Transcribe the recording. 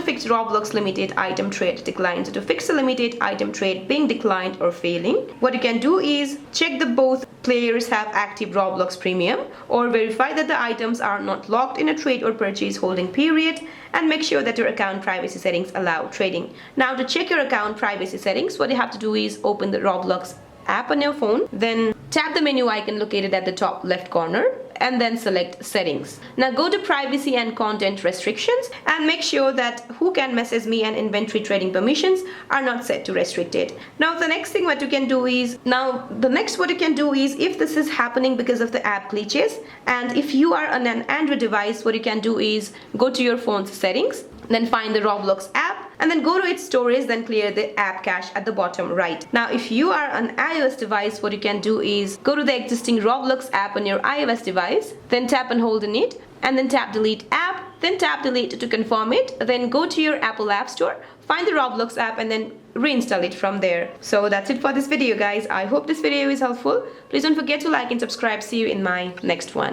fix Roblox Limited item trade declined. So to fix the limited item trade being declined or failing, what you can do is check that both players have active Roblox Premium, or verify that the items are not locked in a trade or purchase holding period, and make sure that your account privacy settings allow trading. Now to check your account privacy settings, what you have to do is open the Roblox app on your phone, then tap the menu icon located at the top left corner and then select settings. Now go to privacy and content restrictions and make sure that who can message me and inventory trading permissions are not set to restricted. Now the next what you can do is if this is happening because of the app glitches, and if you are on an Android device, what you can do is go to your phone's settings, then find the Roblox app and then go to its storage, then clear the app cache at the bottom right. Now if you are on iOS device, what you can do is go to the existing Roblox app on your iOS device, then tap and hold in it, and then tap delete app, then tap delete to confirm it, then go to your Apple App Store, find the Roblox app and then reinstall it from there. So that's it for this video guys. I hope this video is helpful. Please don't forget to like and subscribe. See you in my next one.